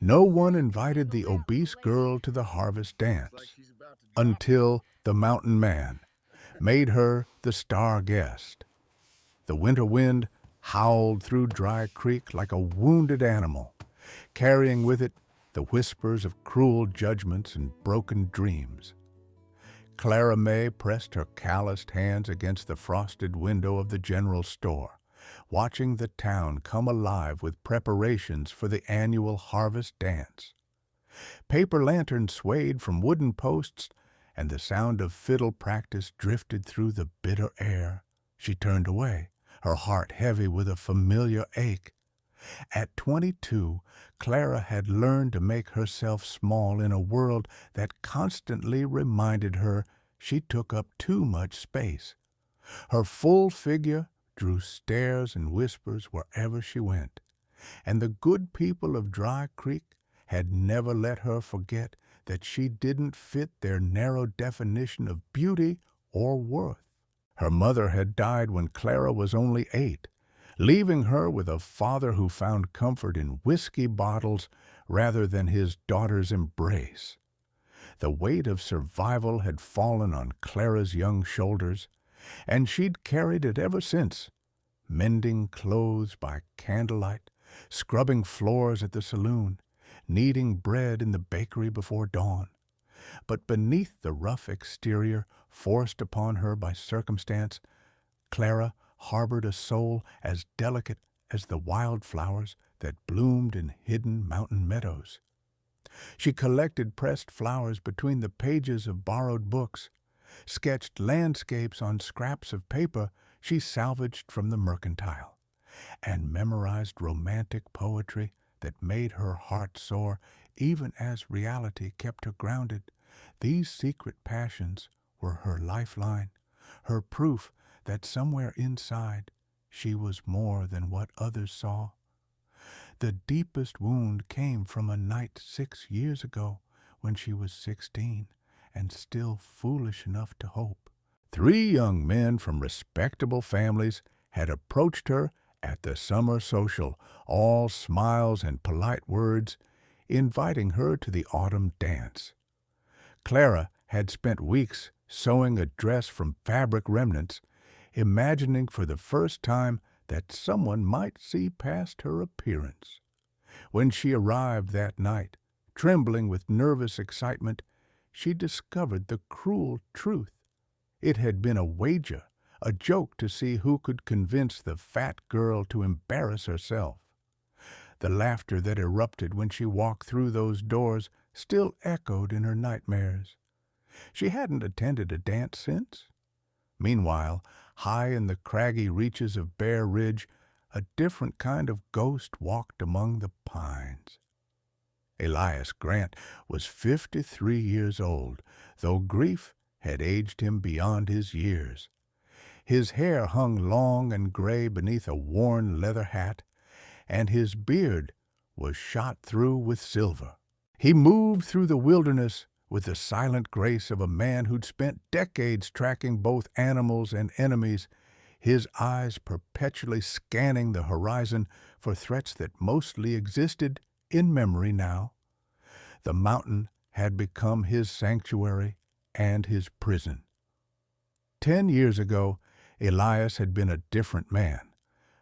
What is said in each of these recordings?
No one invited the obese girl to the harvest dance until the mountain man made her the star guest. The winter wind howled through Dry Creek like a wounded animal, carrying with it the whispers of cruel judgments and broken dreams. Clara Mae pressed her calloused hands against the frosted window of the general store, watching the town come alive with preparations for the annual harvest dance. Paper lanterns swayed from wooden posts, and the sound of fiddle practice drifted through the bitter air. She turned away, her heart heavy with a familiar ache. At 22, Clara had learned to make herself small in a world that constantly reminded her she took up too much space. Her full figure drew stares and whispers wherever she went, and the good people of Dry Creek had never let her forget that she didn't fit their narrow definition of beauty or worth. Her mother had died when Clara was only 8, leaving her with a father who found comfort in whiskey bottles rather than his daughter's embrace. The weight of survival had fallen on Clara's young shoulders, and she'd carried it ever since, mending clothes by candlelight, scrubbing floors at the saloon, kneading bread in the bakery before dawn. But beneath the rough exterior forced upon her by circumstance, Clara harbored a soul as delicate as the wildflowers that bloomed in hidden mountain meadows. She collected pressed flowers between the pages of borrowed books, sketched landscapes on scraps of paper she salvaged from the mercantile, and memorized romantic poetry that made her heart soar even as reality kept her grounded. These secret passions were her lifeline, her proof that somewhere inside she was more than what others saw. The deepest wound came from a night 6 years ago when she was 16 and still foolish enough to hope. 3 young men from respectable families had approached her at the summer social, all smiles and polite words, inviting her to the autumn dance. Clara had spent weeks sewing a dress from fabric remnants, imagining for the first time that someone might see past her appearance. When she arrived that night, trembling with nervous excitement, she discovered the cruel truth. It had been a wager, a joke to see who could convince the fat girl to embarrass herself. The laughter that erupted when she walked through those doors still echoed in her nightmares. She hadn't attended a dance since. Meanwhile, high in the craggy reaches of Bear Ridge, a different kind of ghost walked among the pines. Elias Grant was 53 years old, though grief had aged him beyond his years. His hair hung long and gray beneath a worn leather hat, and his beard was shot through with silver. He moved through the wilderness with the silent grace of a man who'd spent decades tracking both animals and enemies, his eyes perpetually scanning the horizon for threats that mostly existed in memory now. The mountain had become his sanctuary and his prison. 10 years ago, Elias had been a different man,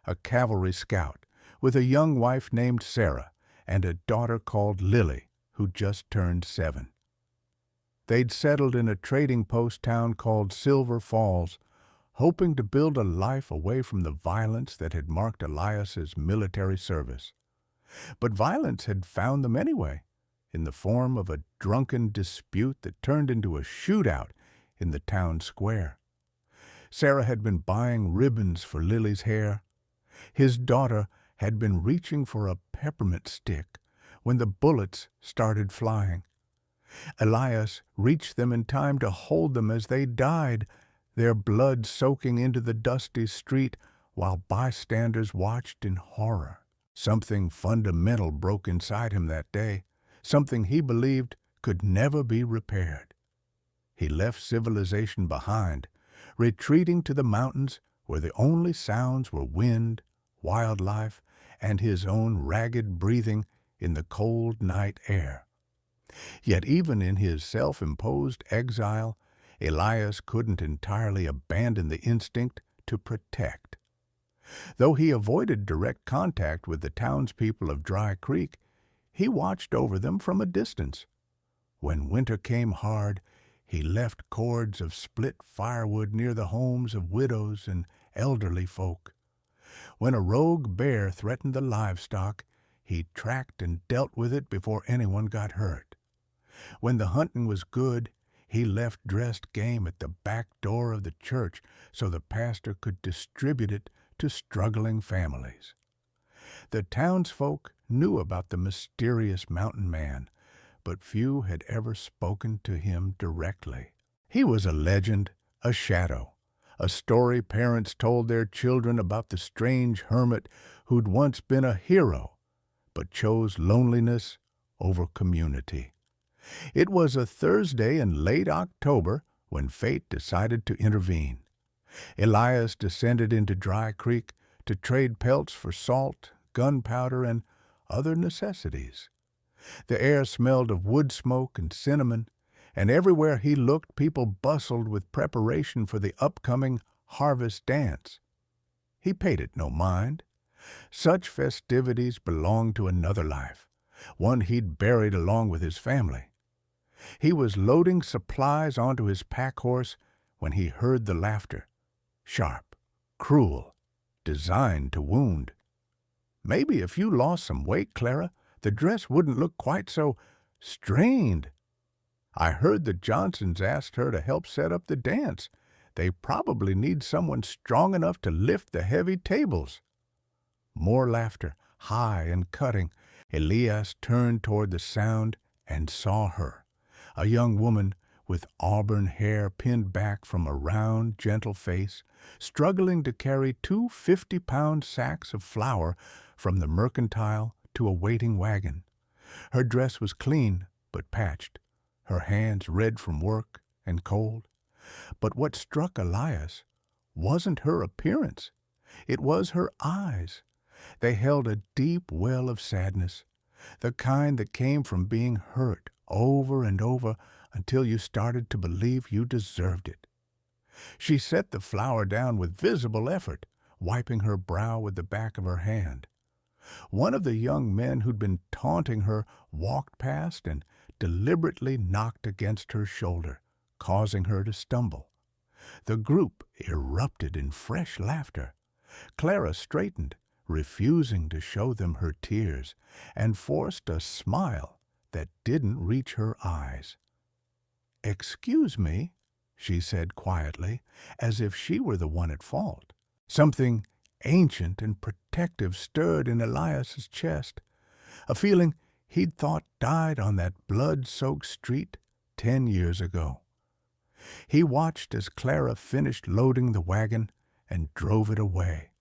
a cavalry scout with a young wife named Sarah and a daughter called Lily, who just turned 7. They'd settled in a trading post town called Silver Falls, hoping to build a life away from the violence that had marked Elias's military service. But violence had found them anyway, in the form of a drunken dispute that turned into a shootout in the town square. Sarah had been buying ribbons for Lily's hair. His daughter had been reaching for a peppermint stick when the bullets started flying. Elias reached them in time to hold them as they died, their blood soaking into the dusty street while bystanders watched in horror. Something fundamental broke inside him that day, something he believed could never be repaired. He left civilization behind, retreating to the mountains where the only sounds were wind, wildlife, and his own ragged breathing in the cold night air. Yet even in his self-imposed exile, Elias couldn't entirely abandon the instinct to protect. Though he avoided direct contact with the townspeople of Dry Creek, he watched over them from a distance. When winter came hard, he left cords of split firewood near the homes of widows and elderly folk. When a rogue bear threatened the livestock, he tracked and dealt with it before anyone got hurt. When the hunting was good, he left dressed game at the back door of the church so the pastor could distribute it to struggling families. The townsfolk knew about the mysterious mountain man, but few had ever spoken to him directly. He was a legend, a shadow, a story parents told their children about the strange hermit who'd once been a hero, but chose loneliness over community. It was a Thursday in late October when fate decided to intervene. Elias descended into Dry Creek to trade pelts for salt, gunpowder, and other necessities. The air smelled of wood smoke and cinnamon, and everywhere he looked people bustled with preparation for the upcoming harvest dance. He paid it no mind. Such festivities belonged to another life, one he'd buried along with his family. He was loading supplies onto his pack horse when he heard the laughter, sharp, cruel, designed to wound. "Maybe if you lost some weight, Clara, the dress wouldn't look quite so strained. I heard the Johnsons asked her to help set up the dance. They probably need someone strong enough to lift the heavy tables." More laughter, high and cutting. Elias turned toward the sound and saw her, a young woman with auburn hair pinned back from a round, gentle face, struggling to carry 2 50-pound sacks of flour from the mercantile to a waiting wagon. Her dress was clean but patched, her hands red from work and cold. But what struck Elias wasn't her appearance. It was her eyes. They held a deep well of sadness, the kind that came from being hurt over and over until you started to believe you deserved it. She set the flour down with visible effort, wiping her brow with the back of her hand. One of the young men who'd been taunting her walked past and deliberately knocked against her shoulder, causing her to stumble. The group erupted in fresh laughter. Clara straightened, refusing to show them her tears, and forced a smile that didn't reach her eyes. "Excuse me," she said quietly, as if she were the one at fault. Something ancient and protective stirred in Elias's chest, a feeling he'd thought died on that blood-soaked street 10 years ago. He watched as Clara finished loading the wagon and drove it away,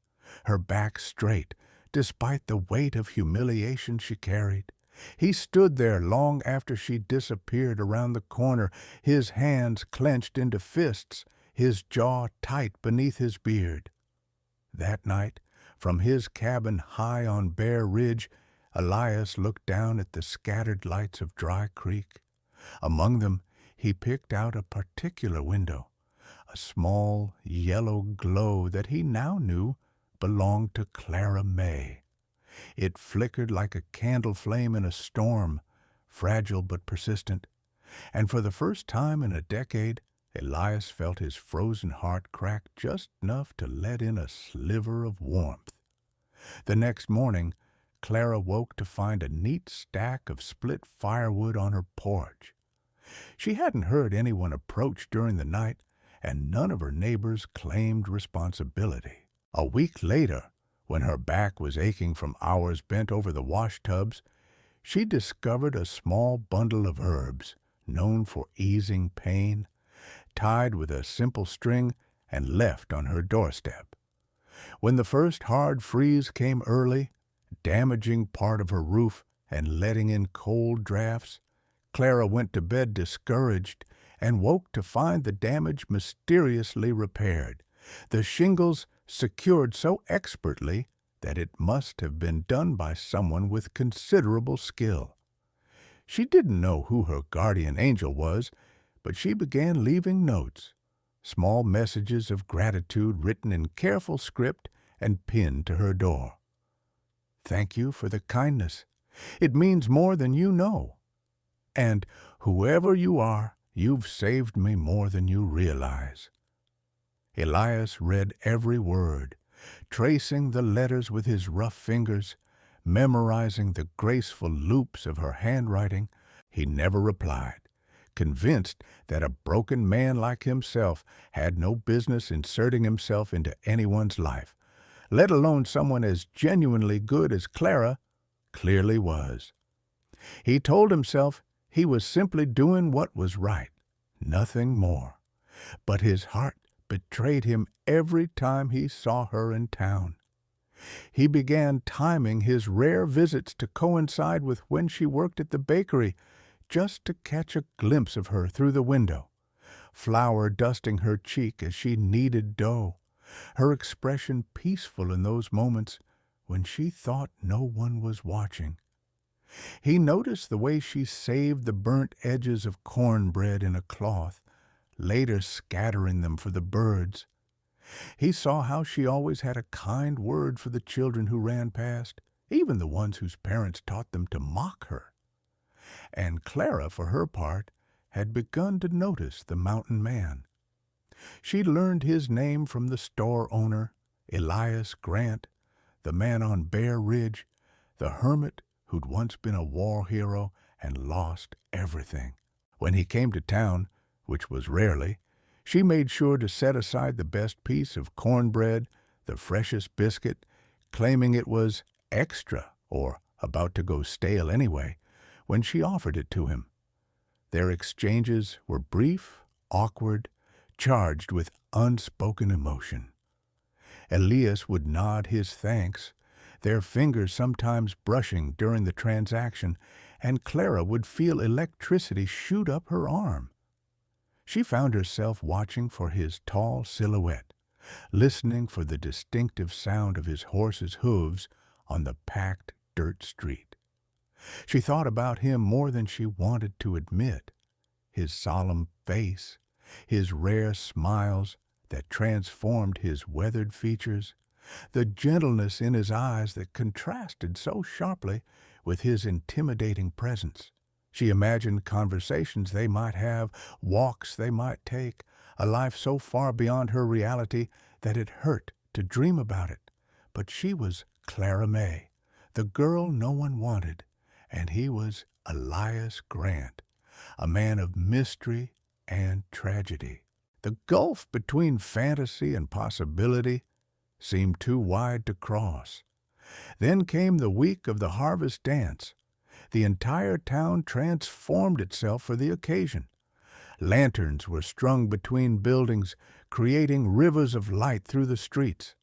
her back straight, despite the weight of humiliation she carried. He stood there long after she disappeared around the corner, his hands clenched into fists, his jaw tight beneath his beard. That night, from his cabin high on Bear Ridge, Elias looked down at the scattered lights of Dry Creek. Among them, he picked out a particular window, a small yellow glow that he now knew belonged to Clara Mae. It flickered like a candle flame in a storm, fragile but persistent, and for the first time in a decade, Elias felt his frozen heart crack just enough to let in a sliver of warmth. The next morning, Clara woke to find a neat stack of split firewood on her porch. She hadn't heard anyone approach during the night, and none of her neighbors claimed responsibility. A week later, when her back was aching from hours bent over the washtubs, she discovered a small bundle of herbs, known for easing pain, tied with a simple string and left on her doorstep. When the first hard freeze came early, damaging part of her roof and letting in cold drafts, Clara went to bed discouraged and woke to find the damage mysteriously repaired, the shingles secured so expertly that it must have been done by someone with considerable skill. She didn't know who her guardian angel was, but she began leaving notes, small messages of gratitude written in careful script and pinned to her door. "Thank you for the kindness. It means more than you know. And whoever you are, you've saved me more than you realize." Elias read every word, tracing the letters with his rough fingers, memorizing the graceful loops of her handwriting. He never replied, convinced that a broken man like himself had no business inserting himself into anyone's life, let alone someone as genuinely good as Clara clearly was. He told himself he was simply doing what was right, nothing more. But his heart betrayed him every time he saw her in town. He began timing his rare visits to coincide with when she worked at the bakery, just to catch a glimpse of her through the window, flour dusting her cheek as she kneaded dough, her expression peaceful in those moments when she thought no one was watching. He noticed the way she saved the burnt edges of cornbread in a cloth, later scattering them for the birds. He saw how she always had a kind word for the children who ran past, even the ones whose parents taught them to mock her. And Clara, for her part, had begun to notice the mountain man. She learned his name from the store owner, Elias Grant, the man on Bear Ridge, the hermit who'd once been a war hero and lost everything. When he came to town, which was rarely, she made sure to set aside the best piece of cornbread, the freshest biscuit, claiming it was extra or about to go stale anyway, when she offered it to him. Their exchanges were brief, awkward, charged with unspoken emotion. Elias would nod his thanks, their fingers sometimes brushing during the transaction, and Clara would feel electricity shoot up her arm. She found herself watching for his tall silhouette, listening for the distinctive sound of his horse's hooves on the packed dirt street. She thought about him more than she wanted to admit. His solemn face, his rare smiles that transformed his weathered features, the gentleness in his eyes that contrasted so sharply with his intimidating presence. She imagined conversations they might have, walks they might take, a life so far beyond her reality that it hurt to dream about it. But she was Clara Mae, the girl no one wanted, and he was Elias Grant, a man of mystery and tragedy. The gulf between fantasy and possibility seemed too wide to cross. Then came the week of the harvest dance. The entire town transformed itself for the occasion. Lanterns were strung between buildings, creating rivers of light through the streets.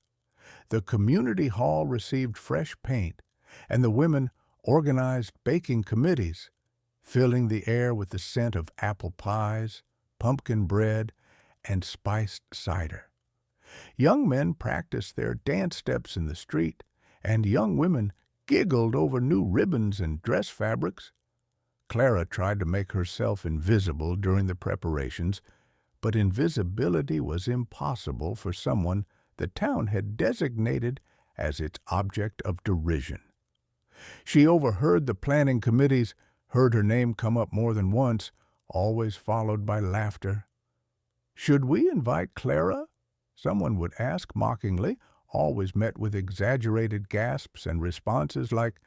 The community hall received fresh paint, and the women organized baking committees, filling the air with the scent of apple pies, pumpkin bread, and spiced cider. Young men practiced their dance steps in the street, and young women giggled over new ribbons and dress fabrics. Clara tried to make herself invisible during the preparations, but invisibility was impossible for someone the town had designated as its object of derision. She overheard the planning committees, heard her name come up more than once, always followed by laughter. "Should we invite Clara?" someone would ask mockingly, always met with exaggerated gasps and responses like,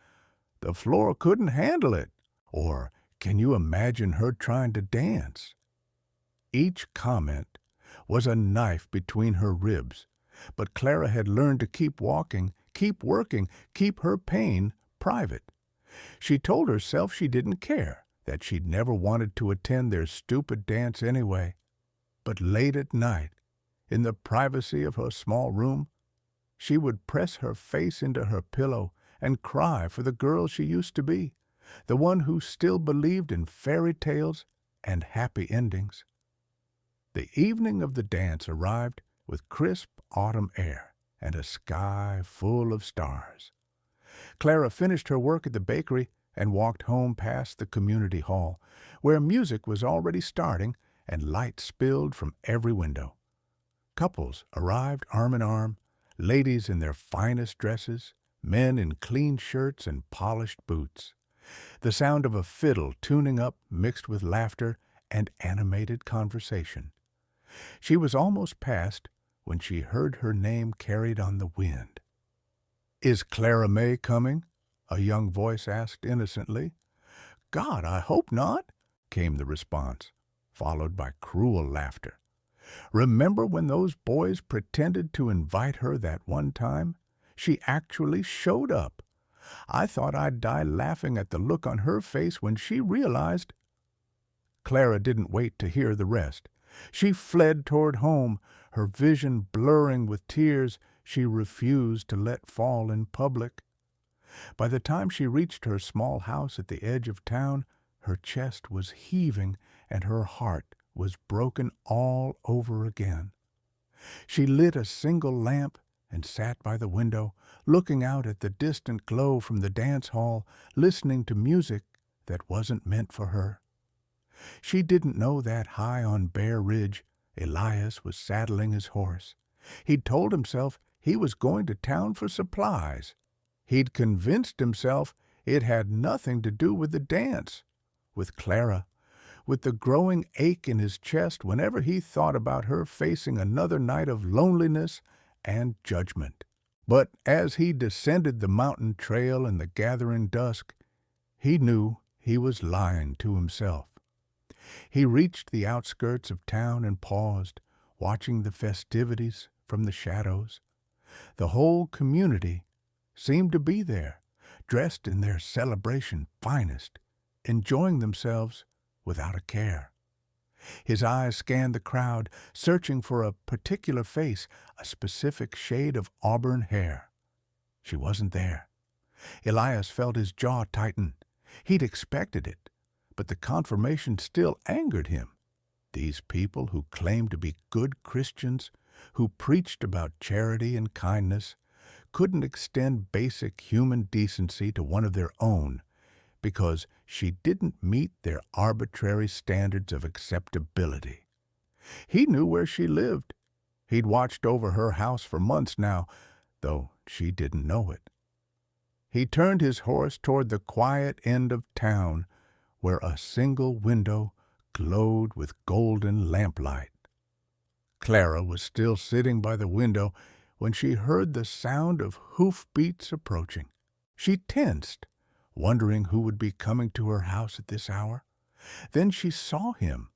"The floor couldn't handle it," or "Can you imagine her trying to dance?" Each comment was a knife between her ribs, but Clara had learned to keep walking, keep working, keep her pain private. She told herself she didn't care, that she'd never wanted to attend their stupid dance anyway. But late at night, in the privacy of her small room, she would press her face into her pillow and cry for the girl she used to be, the one who still believed in fairy tales and happy endings. The evening of the dance arrived with crisp autumn air. and a sky full of stars. Clara finished her work at the bakery and walked home past the community hall, where music was already starting and light spilled from every window. Couples arrived arm in arm, ladies in their finest dresses, men in clean shirts and polished boots. The sound of a fiddle tuning up mixed with laughter and animated conversation. She was almost past when she heard her name carried on the wind. "Is Clara Mae coming?" a young voice asked innocently. "God, I hope not," came the response, followed by cruel laughter. "Remember when those boys pretended to invite her that one time? She actually showed up. I thought I'd die laughing at the look on her face when she realized—" Clara didn't wait to hear the rest. She fled toward home, her vision blurring with tears she refused to let fall in public. By the time she reached her small house at the edge of town, her chest was heaving and her heart was broken all over again. She lit a single lamp and sat by the window, looking out at the distant glow from the dance hall, listening to music that wasn't meant for her. She didn't know that high on Bear Ridge, Elias was saddling his horse. He'd told himself he was going to town for supplies. He'd convinced himself it had nothing to do with the dance, with Clara, with the growing ache in his chest whenever he thought about her facing another night of loneliness and judgment. But as he descended the mountain trail in the gathering dusk, he knew he was lying to himself. He reached the outskirts of town and paused, watching the festivities from the shadows. The whole community seemed to be there, dressed in their celebration finest, enjoying themselves without a care. His eyes scanned the crowd, searching for a particular face, a specific shade of auburn hair. She wasn't there. Elias felt his jaw tighten. He'd expected it, but the confirmation still angered him. These people who claimed to be good Christians, who preached about charity and kindness, couldn't extend basic human decency to one of their own because she didn't meet their arbitrary standards of acceptability. He knew where she lived. He'd watched over her house for months now, though she didn't know it. He turned his horse toward the quiet end of town, where a single window glowed with golden lamplight. Clara was still sitting by the window when she heard the sound of hoofbeats approaching. She tensed, wondering who would be coming to her house at this hour. Then she saw him,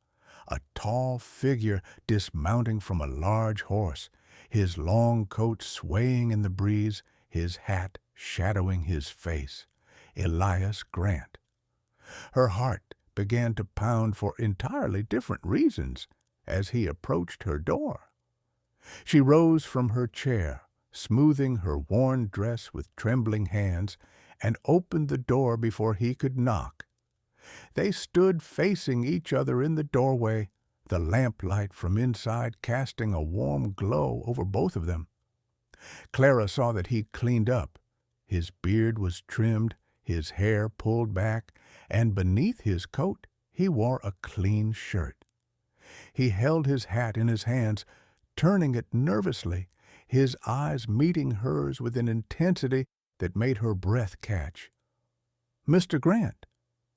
a tall figure dismounting from a large horse, his long coat swaying in the breeze, his hat shadowing his face. Elias Grant. Her heart began to pound for entirely different reasons as he approached her door. She rose from her chair, smoothing her worn dress with trembling hands, and opened the door before he could knock. They stood facing each other in the doorway, the lamplight from inside casting a warm glow over both of them. Clara saw that he'd cleaned up. His beard was trimmed, his hair pulled back, and beneath his coat he wore a clean shirt. He held his hat in his hands, turning it nervously, his eyes meeting hers with an intensity that made her breath catch. "Mr. Grant,"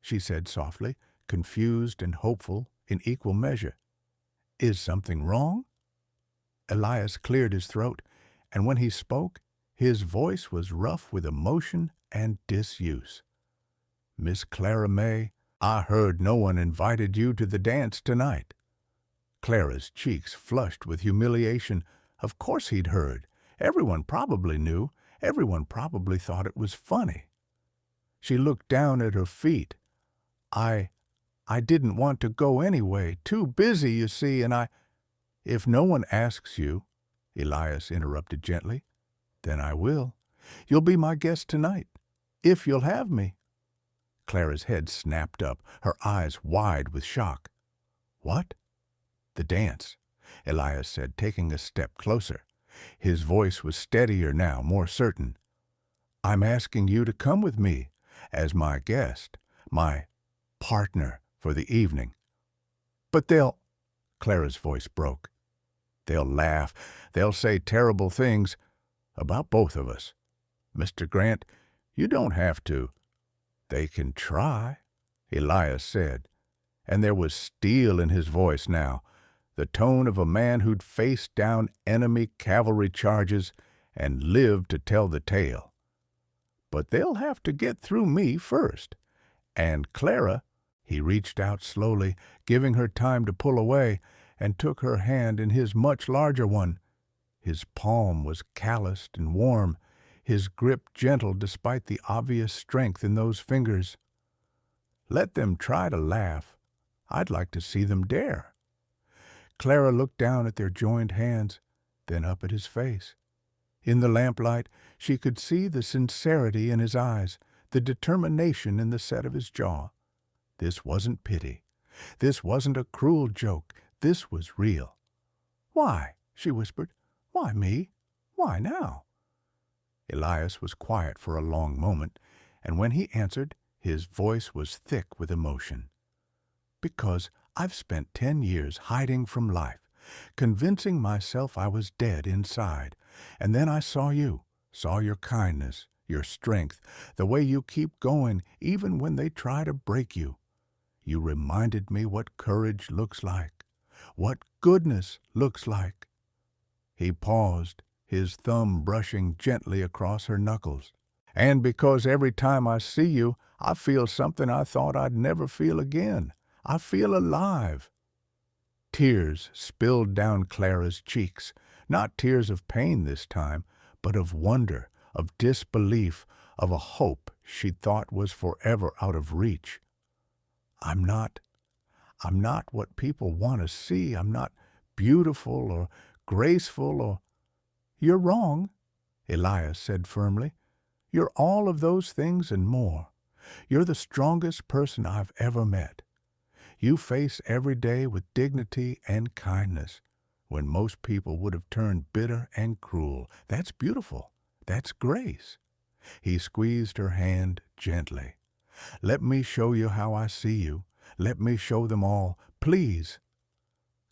she said softly, confused and hopeful in equal measure. "Is something wrong?" Elias cleared his throat, and when he spoke, his voice was rough with emotion and disuse. "Miss Clara Mae, I heard no one invited you to the dance tonight." Clara's cheeks flushed with humiliation. Of course he'd heard. Everyone probably knew. Everyone probably thought it was funny. She looked down at her feet. I didn't want to go anyway. Too busy, you see, and I—" "If no one asks you," Elias interrupted gently, "then I will. You'll be my guest tonight, if you'll have me." Clara's head snapped up, her eyes wide with shock. "What?" "The dance," Elias said, taking a step closer. His voice was steadier now, more certain. "I'm asking you to come with me as my guest, my partner for the evening." "But they'll—" Clara's voice broke. "They'll laugh. They'll say terrible things about both of us. Mr. Grant, you don't have to." "They can try," Elias said, and there was steel in his voice now, the tone of a man who'd faced down enemy cavalry charges and lived to tell the tale. "But they'll have to get through me first. And Clara—" He reached out slowly, giving her time to pull away, and took her hand in his much larger one. His palm was calloused and warm, his grip gentle despite the obvious strength in those fingers. "Let them try to laugh. I'd like to see them dare." Clara looked down at their joined hands, then up at his face. In the lamplight, she could see the sincerity in his eyes, the determination in the set of his jaw. This wasn't pity. This wasn't a cruel joke. This was real. "Why?" she whispered. "Why me? Why now?" Elias was quiet for a long moment, and when he answered, his voice was thick with emotion. "Because I've spent 10 years hiding from life, convincing myself I was dead inside, and then I saw you, saw your kindness, your strength, the way you keep going even when they try to break you. You reminded me what courage looks like, what goodness looks like." He paused, his thumb brushing gently across her knuckles. "And because every time I see you, I feel something I thought I'd never feel again. I feel alive." Tears spilled down Clara's cheeks, not tears of pain this time, but of wonder, of disbelief, of a hope she'd thought was forever out of reach. I'm not what people want to see. I'm not beautiful or graceful or—" "You're wrong," Elias said firmly. "You're all of those things and more. You're the strongest person I've ever met. You face every day with dignity and kindness, when most people would have turned bitter and cruel. That's beautiful. That's grace." He squeezed her hand gently. "Let me show you how I see you. Let me show them all, please."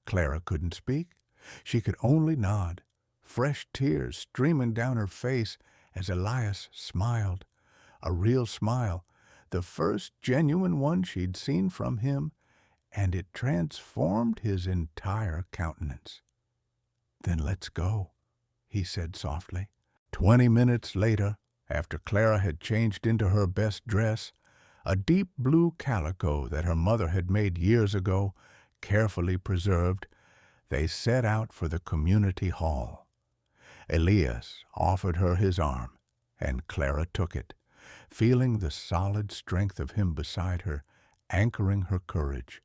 Clara couldn't speak. She could only nod, fresh tears streaming down her face as Elias smiled. A real smile, the first genuine one she'd seen from him, and it transformed his entire countenance. "Then let's go," he said softly. 20 minutes later, after Clara had changed into her best dress, a deep blue calico that her mother had made years ago, carefully preserved, they set out for the community hall. Elias offered her his arm, and Clara took it, feeling the solid strength of him beside her, anchoring her courage.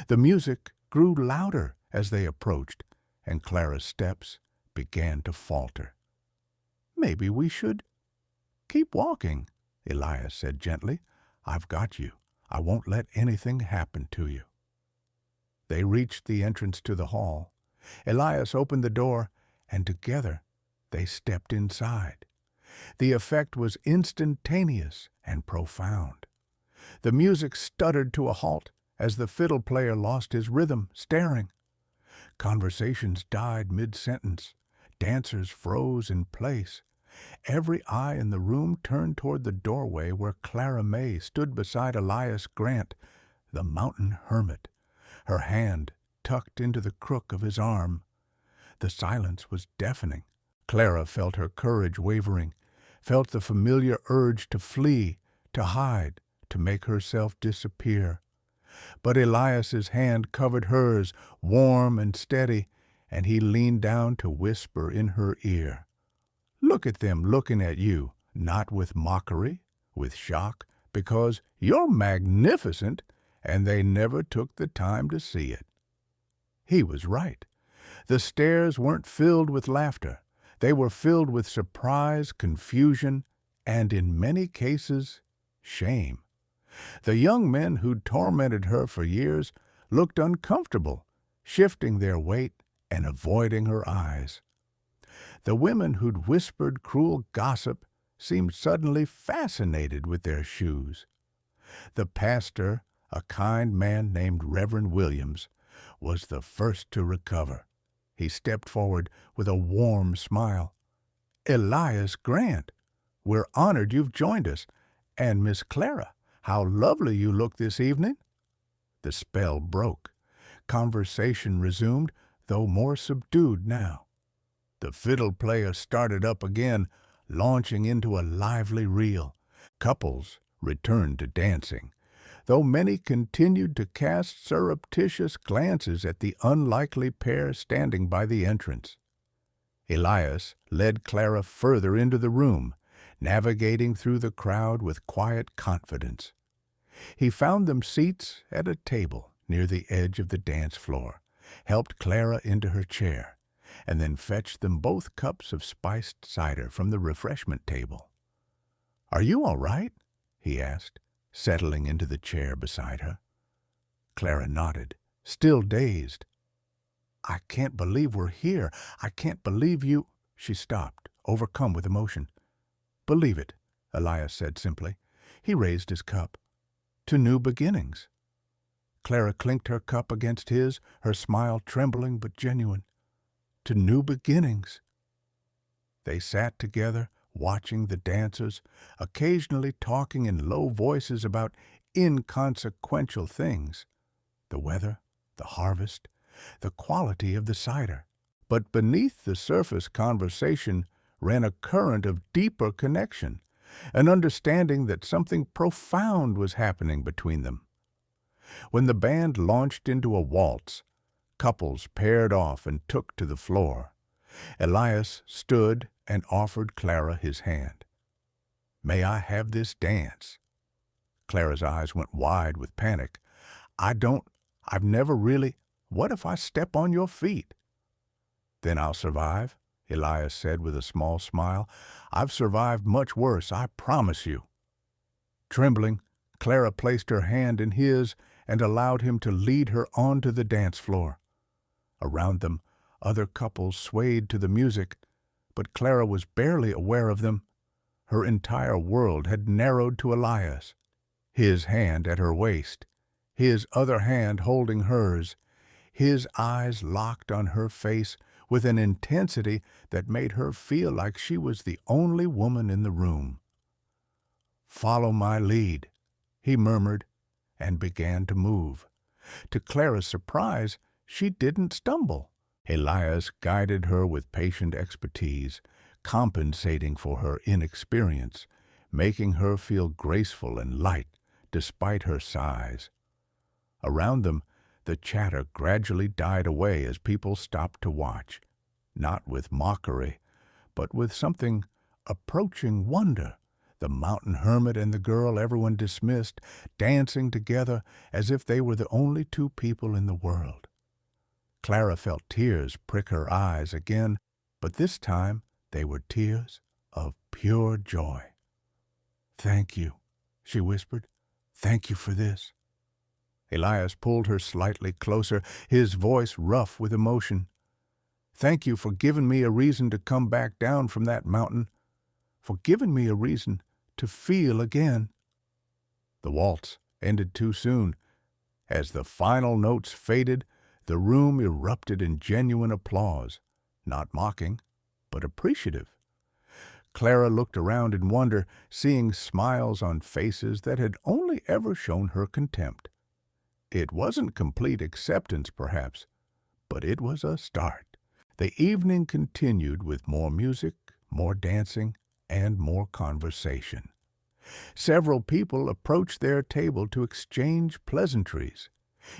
The music grew louder as they approached, and Clara's steps began to falter. "Maybe we should keep walking," Elias said gently. "I've got you. I won't let anything happen to you." They reached the entrance to the hall. Elias opened the door, and together they stepped inside. The effect was instantaneous and profound. The music stuttered to a halt as the fiddle player lost his rhythm, staring. Conversations died mid-sentence. Dancers froze in place. Every eye in the room turned toward the doorway where Clara Mae stood beside Elias Grant, the mountain hermit, her hand tucked into the crook of his arm. The silence was deafening. Clara felt her courage wavering, felt the familiar urge to flee, to hide, to make herself disappear. But Elias's hand covered hers, warm and steady, and he leaned down to whisper in her ear. "Look at them looking at you, not with mockery, with shock, because you're magnificent, and they never took the time to see it." He was right. The stares weren't filled with laughter. They were filled with surprise, confusion, and in many cases, shame. The young men who'd tormented her for years looked uncomfortable, shifting their weight and avoiding her eyes. The women who'd whispered cruel gossip seemed suddenly fascinated with their shoes. The pastor, a kind man named Reverend Williams, was the first to recover. He stepped forward with a warm smile. "Elias Grant, we're honored you've joined us. And Miss Clara, how lovely you look this evening." The spell broke. Conversation resumed, though more subdued now. The fiddle player started up again, launching into a lively reel. Couples returned to dancing, though many continued to cast surreptitious glances at the unlikely pair standing by the entrance. Elias led Clara further into the room, navigating through the crowd with quiet confidence. He found them seats at a table near the edge of the dance floor, helped Clara into her chair, and then fetched them both cups of spiced cider from the refreshment table. "Are you all right?" he asked, settling into the chair beside her. Clara nodded, still dazed. "I can't believe we're here. I can't believe you—" She stopped, overcome with emotion. "Believe it," Elias said simply. He raised his cup. "To new beginnings." Clara clinked her cup against his, her smile trembling but genuine. "To new beginnings." They sat together, watching the dancers, occasionally talking in low voices about inconsequential things: the weather, the harvest, the quality of the cider. But beneath the surface conversation ran a current of deeper connection, an understanding that something profound was happening between them. When the band launched into a waltz, couples paired off and took to the floor. Elias stood and offered Clara his hand. "May I have this dance?" Clara's eyes went wide with panic. I've never really— What if I step on your feet?" "Then I'll survive," Elias said with a small smile. "I've survived much worse, I promise you." Trembling, Clara placed her hand in his and allowed him to lead her onto the dance floor. Around them, other couples swayed to the music, but Clara was barely aware of them. Her entire world had narrowed to Elias, his hand at her waist, his other hand holding hers, his eyes locked on her face with an intensity that made her feel like she was the only woman in the room. "Follow my lead," he murmured, and began to move. To Clara's surprise, she didn't stumble. Elias guided her with patient expertise, compensating for her inexperience, making her feel graceful and light despite her size. Around them, the chatter gradually died away as people stopped to watch, not with mockery, but with something approaching wonder. The mountain hermit and the girl everyone dismissed, dancing together as if they were the only two people in the world. Clara felt tears prick her eyes again, but this time they were tears of pure joy. "Thank you," she whispered. "Thank you for this." Elias pulled her slightly closer, his voice rough with emotion. "Thank you for giving me a reason to come back down from that mountain, for giving me a reason to feel again." The waltz ended too soon. As the final notes faded, the room erupted in genuine applause, not mocking, but appreciative. Clara looked around in wonder, seeing smiles on faces that had only ever shown her contempt. It wasn't complete acceptance, perhaps, but it was a start. The evening continued with more music, more dancing, and more conversation. Several people approached their table to exchange pleasantries,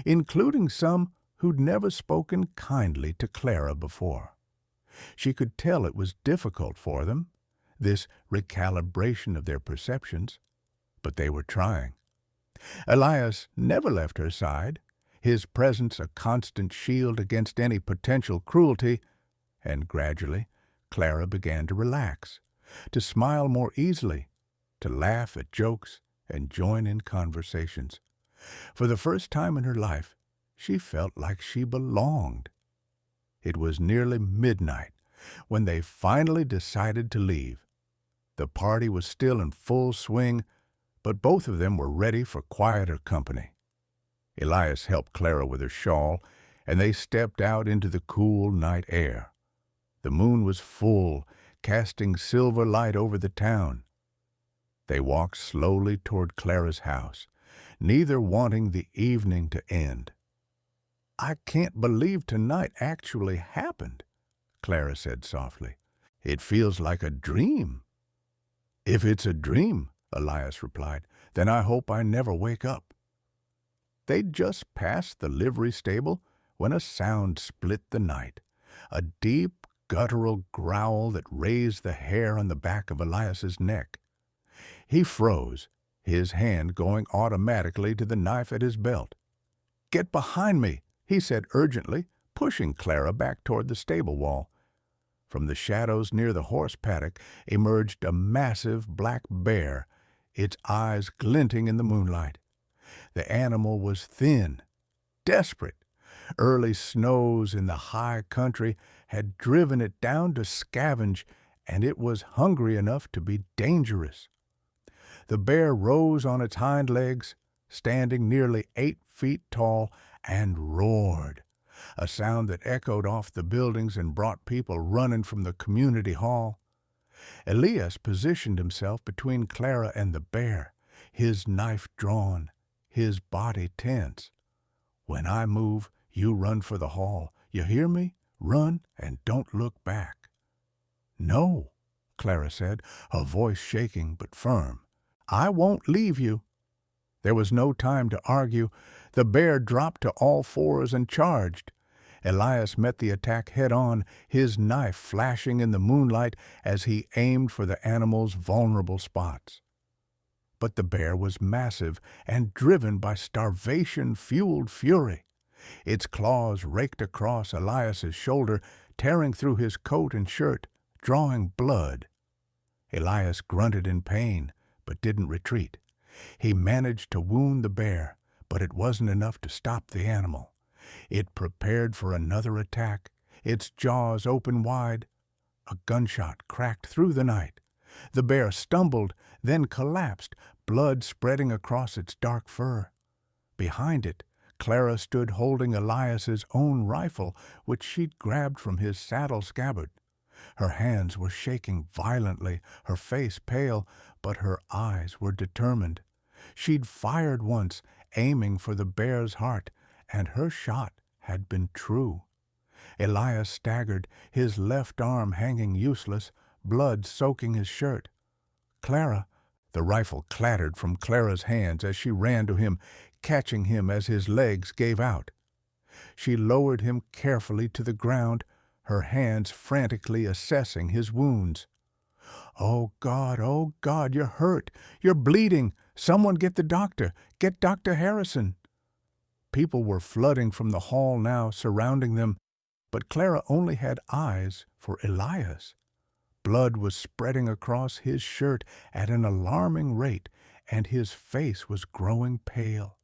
including some who'd never spoken kindly to Clara before. She could tell it was difficult for them, this recalibration of their perceptions, but they were trying. Elias never left her side, his presence a constant shield against any potential cruelty, and gradually Clara began to relax, to smile more easily, to laugh at jokes and join in conversations. For the first time in her life, she felt like she belonged. It was nearly midnight When they finally decided to leave, the party was still in full swing, but both of them were ready for quieter company. Elias helped Clara with her shawl, and they stepped out into the cool night air. The moon was full, casting silver light over the town. They walked slowly toward Clara's house, neither wanting the evening to end. "I can't believe tonight actually happened," Clara said softly. "It feels like a dream." "If it's a dream," Elias replied, "then I hope I never wake up." They'd just passed the livery stable when a sound split the night, a deep, guttural growl that raised the hair on the back of Elias's neck. He froze, his hand going automatically to the knife at his belt. "Get behind me," he said urgently, pushing Clara back toward the stable wall. From the shadows near the horse paddock emerged a massive black bear, its eyes glinting in the moonlight. The animal was thin, desperate. Early snows in the high country had driven it down to scavenge, and it was hungry enough to be dangerous. The bear rose on its hind legs, standing nearly 8 feet tall, and roared, a sound that echoed off the buildings and brought people running from the community hall. Elias positioned himself between Clara and the bear, his knife drawn, his body tense. "When I move, you run for the hall. You hear me? Run and don't look back." "No," Clara said, her voice shaking but firm. "I won't leave you." There was no time to argue. The bear dropped to all fours and charged. Elias met the attack head-on, his knife flashing in the moonlight as he aimed for the animal's vulnerable spots. But the bear was massive and driven by starvation-fueled fury. Its claws raked across Elias's shoulder, tearing through his coat and shirt, drawing blood. Elias grunted in pain, but didn't retreat. He managed to wound the bear, but it wasn't enough to stop the animal. It prepared for another attack, its jaws open wide. A gunshot cracked through the night. The bear stumbled, then collapsed, blood spreading across its dark fur. Behind it, Clara stood holding Elias's own rifle, which she'd grabbed from his saddle scabbard. Her hands were shaking violently, her face pale, but her eyes were determined. She'd fired once, aiming for the bear's heart, and her shot had been true. Elias staggered, his left arm hanging useless, blood soaking his shirt. "Clara!" The rifle clattered from Clara's hands as she ran to him, catching him as his legs gave out. She lowered him carefully to the ground, her hands frantically assessing his wounds. Oh, God, you're hurt. You're bleeding. Someone get the doctor. Get Dr. Harrison." People were flooding from the hall now, surrounding them, but Clara only had eyes for Elias. Blood was spreading across his shirt at an alarming rate, and his face was growing pale.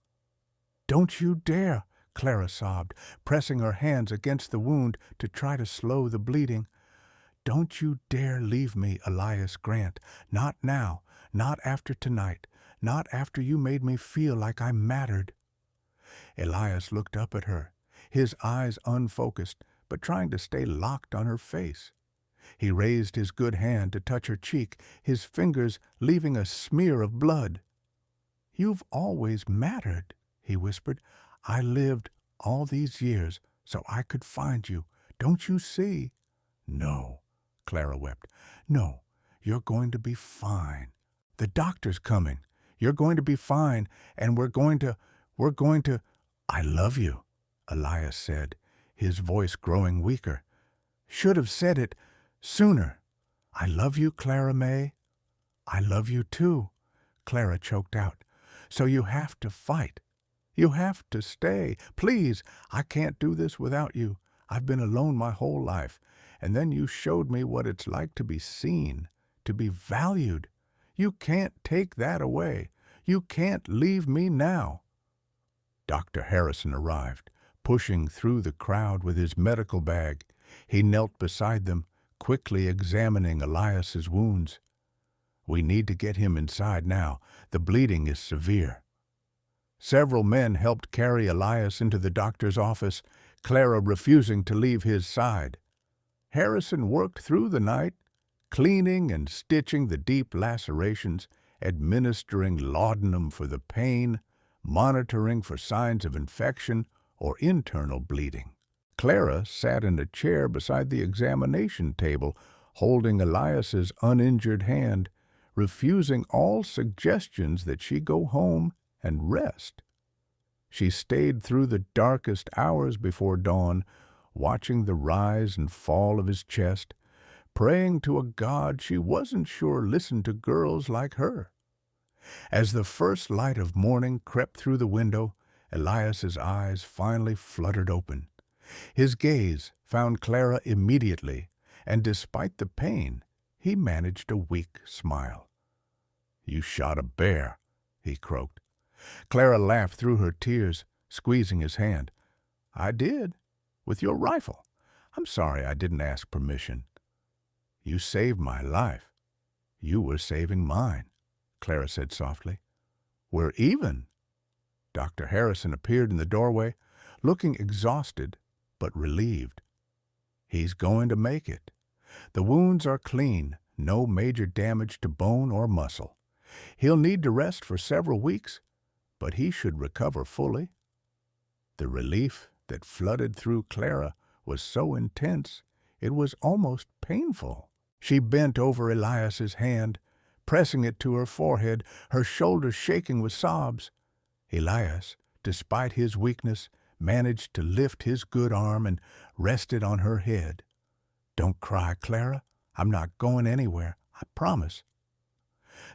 "Don't you dare," Clara sobbed, pressing her hands against the wound to try to slow the bleeding. "Don't you dare leave me, Elias Grant. Not now, not after tonight, not after you made me feel like I mattered." Elias looked up at her, his eyes unfocused, but trying to stay locked on her face. He raised his good hand to touch her cheek, his fingers leaving a smear of blood. "You've always mattered," he whispered. "I lived all these years so I could find you. Don't you see?" "No," Clara wept. "No, you're going to be fine. The doctor's coming. You're going to be fine, and we're going to... "I love you," Elias said, his voice growing weaker. "Should have said it sooner. I love you, Clara Mae." "I love you too," Clara choked out. "So you have to fight. You have to stay. Please, I can't do this without you. I've been alone my whole life, and then you showed me what it's like to be seen, to be valued. You can't take that away. You can't leave me now." Dr. Harrison arrived, pushing through the crowd with his medical bag. He knelt beside them, quickly examining Elias's wounds. "We need to get him inside now. The bleeding is severe." Several men helped carry Elias into the doctor's office, Clara refusing to leave his side. Harrison worked through the night, cleaning and stitching the deep lacerations, administering laudanum for the pain, monitoring for signs of infection or internal bleeding. Clara sat in a chair beside the examination table, holding Elias's uninjured hand, refusing all suggestions that she go home and rest. She stayed through the darkest hours before dawn, watching the rise and fall of his chest, praying to a God she wasn't sure listened to girls like her. As the first light of morning crept through the window, Elias's eyes finally fluttered open. His gaze found Clara immediately, and despite the pain, he managed a weak smile. "You shot a bear," he croaked. Clara laughed through her tears, squeezing his hand. "I did, with your rifle. I'm sorry I didn't ask permission." "You saved my life. You were saving mine," Clara said softly. "We're even." Dr. Harrison appeared in the doorway, looking exhausted but relieved. "He's going to make it. The wounds are clean, no major damage to bone or muscle. He'll need to rest for several weeks, but he should recover fully." The relief that flooded through Clara was so intense it was almost painful. She bent over Elias's hand, pressing it to her forehead, her shoulders shaking with sobs. Elias, despite his weakness, managed to lift his good arm and rest it on her head. "Don't cry, Clara. I'm not going anywhere, I promise."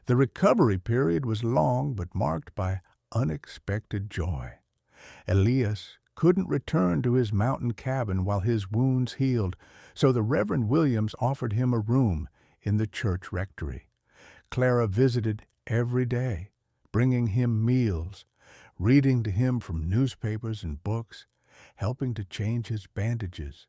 The recovery period was long but marked by unexpected joy. Elias couldn't return to his mountain cabin while his wounds healed, so the Reverend Williams offered him a room in the church rectory. Clara visited every day, bringing him meals, reading to him from newspapers and books, helping to change his bandages.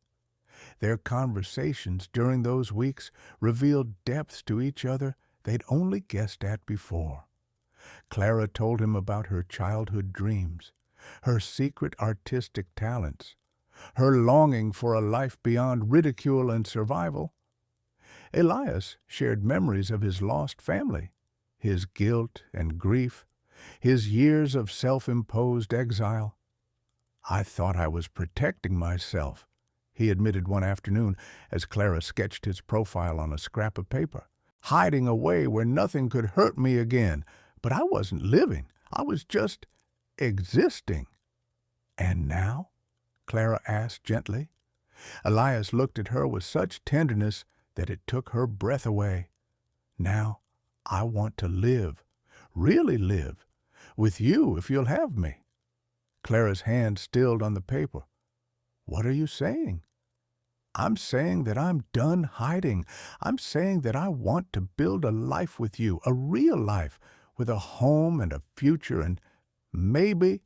Their conversations during those weeks revealed depths to each other they'd only guessed at before. Clara told him about her childhood dreams, her secret artistic talents, her longing for a life beyond ridicule and survival. Elias shared memories of his lost family, his guilt and grief, his years of self-imposed exile. "I thought I was protecting myself," he admitted one afternoon as Clara sketched his profile on a scrap of paper. "Hiding away where nothing could hurt me again. But I wasn't living. I was just existing." "And now?" Clara asked gently. Elias looked at her with such tenderness that it took her breath away. "Now I want to live, really live, with you if you'll have me." Clara's hand stilled on the paper. "What are you saying?" "I'm saying that I'm done hiding. I'm saying that I want to build a life with you, a real life, with a home and a future and maybe—"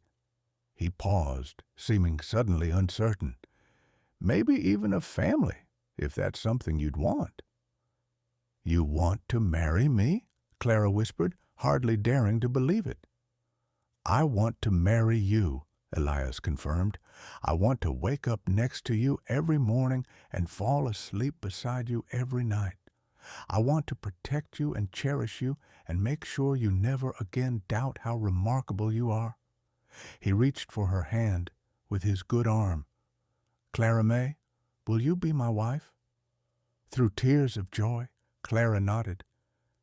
He paused, seeming suddenly uncertain. "Maybe even a family, if that's something you'd want." "You want to marry me?" Clara whispered, hardly daring to believe it. "I want to marry you," Elias confirmed. "I want to wake up next to you every morning and fall asleep beside you every night. I want to protect you and cherish you and make sure you never again doubt how remarkable you are." He reached for her hand with his good arm. "Clara Mae, will you be my wife?" Through tears of joy, Clara nodded.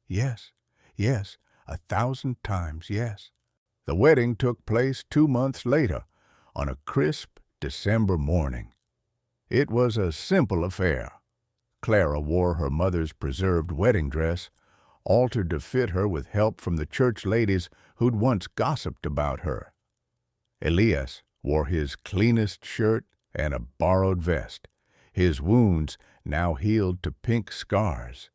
"Yes, yes, 1,000 times yes." The wedding took place 2 months later, on a crisp December morning. It was a simple affair. Clara wore her mother's preserved wedding dress, altered to fit her with help from the church ladies who'd once gossiped about her. Elias wore his cleanest shirt and a borrowed vest, his wounds now healed to pink scars.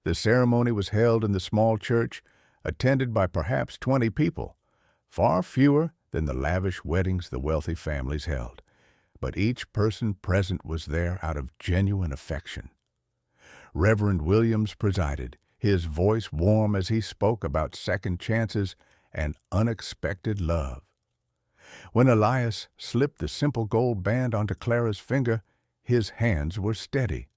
The ceremony was held in the small church, attended by perhaps 20 people, far fewer than the lavish weddings the wealthy families held. But each person present was there out of genuine affection. Reverend Williams presided, his voice warm as he spoke about second chances and unexpected love. When Elias slipped the simple gold band onto Clara's finger, his hands were steady.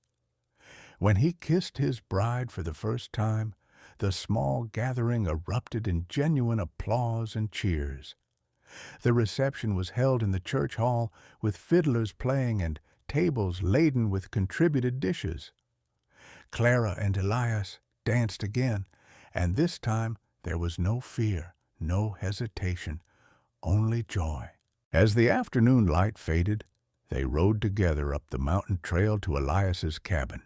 When he kissed his bride for the first time, the small gathering erupted in genuine applause and cheers. The reception was held in the church hall with fiddlers playing and tables laden with contributed dishes. Clara and Elias danced again, and this time there was no fear, no hesitation, only joy. As the afternoon light faded, they rode together up the mountain trail to Elias's cabin,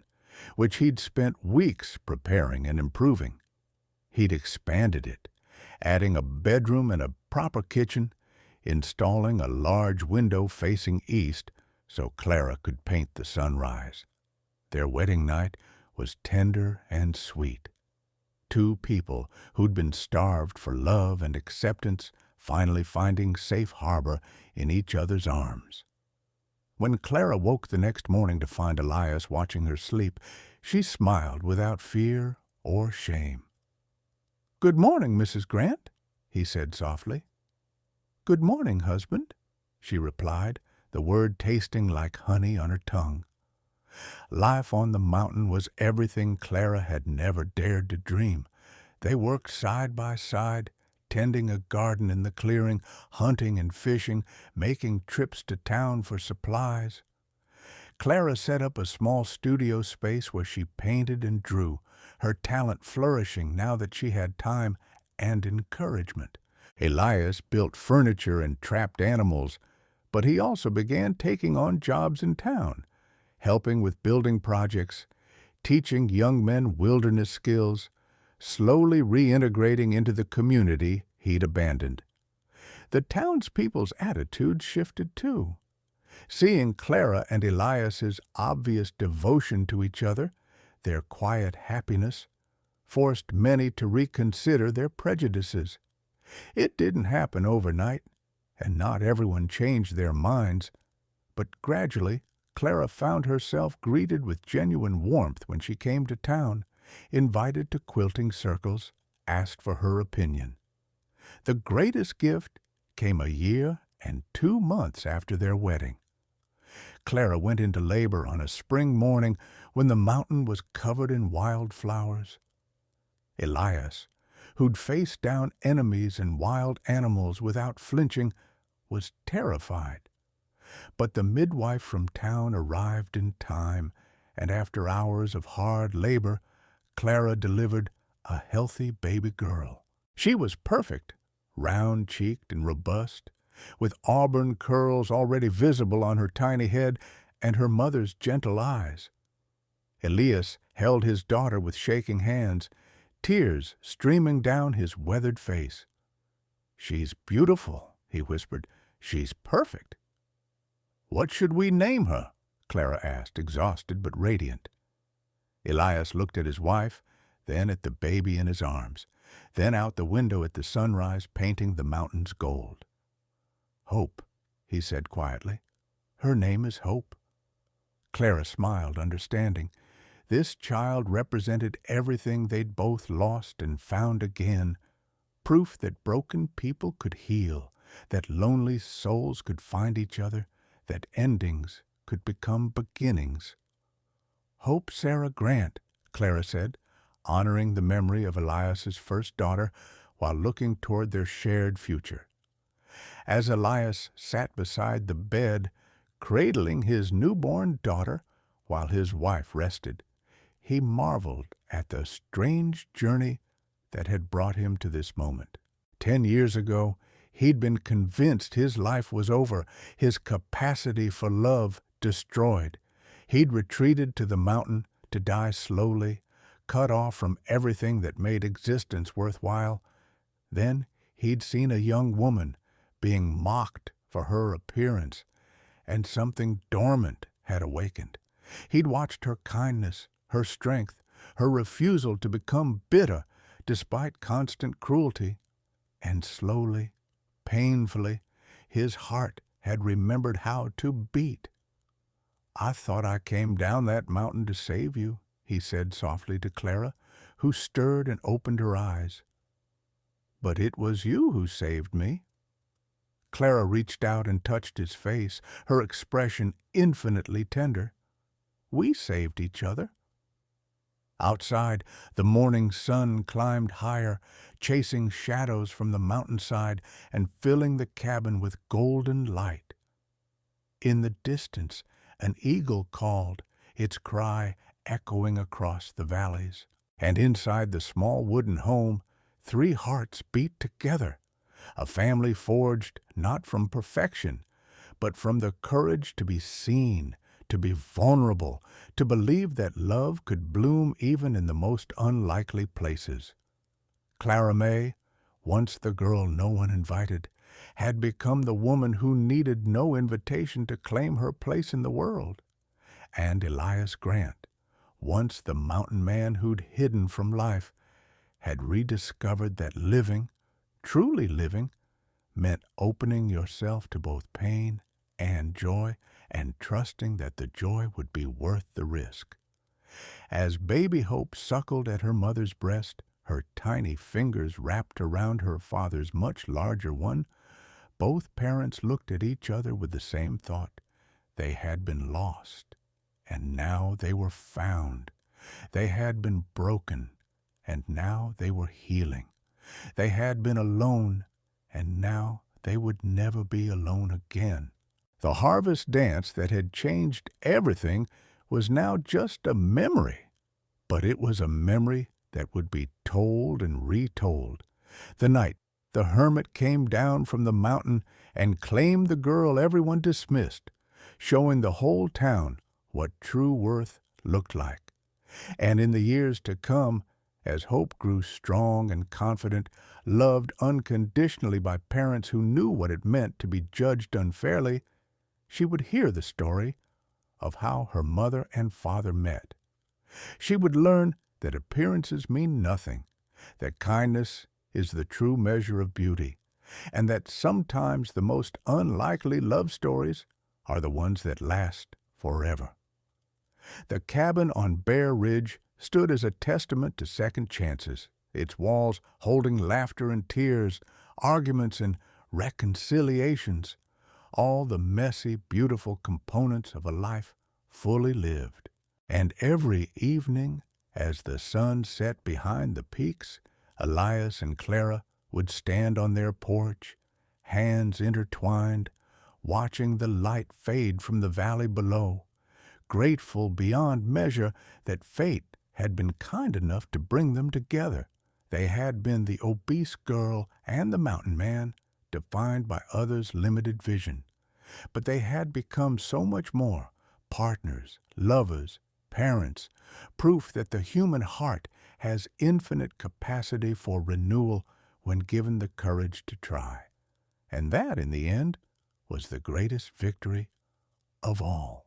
which he'd spent weeks preparing and improving. He'd expanded it, adding a bedroom and a proper kitchen, installing a large window facing east so Clara could paint the sunrise. Their wedding night was tender and sweet. Two people who'd been starved for love and acceptance finally finding safe harbor in each other's arms. When Clara woke the next morning to find Elias watching her sleep, she smiled without fear or shame. "Good morning, Mrs. Grant," he said softly. "Good morning, husband," she replied, the word tasting like honey on her tongue. Life on the mountain was everything Clara had never dared to dream. They worked side by side, tending a garden in the clearing, hunting and fishing, making trips to town for supplies. Clara set up a small studio space where she painted and drew, her talent flourishing now that she had time and encouragement. Elias built furniture and trapped animals, but he also began taking on jobs in town, helping with building projects, teaching young men wilderness skills, slowly reintegrating into the community he'd abandoned. The townspeople's attitudes shifted too. Seeing Clara and Elias's obvious devotion to each other, their quiet happiness, forced many to reconsider their prejudices. It didn't happen overnight, and not everyone changed their minds, but gradually Clara found herself greeted with genuine warmth when she came to town, invited to quilting circles, asked for her opinion. The greatest gift came a year and 2 months after their wedding. Clara went into labor on a spring morning when the mountain was covered in wild flowers. Elias, who'd faced down enemies and wild animals without flinching, was terrified. But the midwife from town arrived in time, and after hours of hard labor, Clara delivered a healthy baby girl. She was perfect, round-cheeked and robust, with auburn curls already visible on her tiny head and her mother's gentle eyes. Elias held his daughter with shaking hands, tears streaming down his weathered face. "She's beautiful," he whispered. "She's perfect." "What should we name her?" Clara asked, exhausted but radiant. Elias looked at his wife, then at the baby in his arms, then out the window at the sunrise painting the mountains gold. "Hope," he said quietly. "Her name is Hope." Clara smiled, understanding. This child represented everything they'd both lost and found again, proof that broken people could heal, that lonely souls could find each other, that endings could become beginnings. "Hope Sarah Grant," Clara said, honoring the memory of Elias's first daughter while looking toward their shared future. As Elias sat beside the bed, cradling his newborn daughter while his wife rested, he marveled at the strange journey that had brought him to this moment. 10 years ago, he'd been convinced his life was over, his capacity for love destroyed. He'd retreated to the mountain to die slowly, cut off from everything that made existence worthwhile. Then he'd seen a young woman being mocked for her appearance, and something dormant had awakened. He'd watched her kindness, her strength, her refusal to become bitter despite constant cruelty, and slowly, painfully, his heart had remembered how to beat. "I thought I came down that mountain to save you," he said softly to Clara, who stirred and opened her eyes. "But it was you who saved me." Clara reached out and touched his face, her expression infinitely tender. "We saved each other." Outside, the morning sun climbed higher, chasing shadows from the mountainside and filling the cabin with golden light. In the distance, an eagle called, its cry echoing across the valleys. And inside the small wooden home, 3 hearts beat together, a family forged not from perfection, but from the courage to be seen, to be vulnerable, to believe that love could bloom even in the most unlikely places. Clara Mae, once the girl no one invited, had become the woman who needed no invitation to claim her place in the world. And Elias Grant, once the mountain man who'd hidden from life, had rediscovered that living, truly living, meant opening yourself to both pain and joy, and trusting that the joy would be worth the risk. As baby Hope suckled at her mother's breast, her tiny fingers wrapped around her father's much larger one, both parents looked at each other with the same thought. They had been lost, and now they were found. They had been broken, and now they were healing. They had been alone, and now they would never be alone again. The harvest dance that had changed everything was now just a memory, but it was a memory that would be told and retold. The night the hermit came down from the mountain and claimed the girl everyone dismissed, showing the whole town what true worth looked like. And in the years to come, as Hope grew strong and confident, loved unconditionally by parents who knew what it meant to be judged unfairly, she would hear the story of how her mother and father met. She would learn that appearances mean nothing, that kindness is the true measure of beauty, and that sometimes the most unlikely love stories are the ones that last forever. The cabin on Bear Ridge stood as a testament to second chances, its walls holding laughter and tears, arguments and reconciliations, all the messy, beautiful components of a life fully lived. And every evening, as the sun set behind the peaks, Elias and Clara would stand on their porch, hands intertwined, watching the light fade from the valley below, grateful beyond measure that fate had been kind enough to bring them together. They had been the obese girl and the mountain man, defined by others' limited vision. But they had become so much more, partners, lovers, parents, proof that the human heart has infinite capacity for renewal when given the courage to try. And that, in the end, was the greatest victory of all.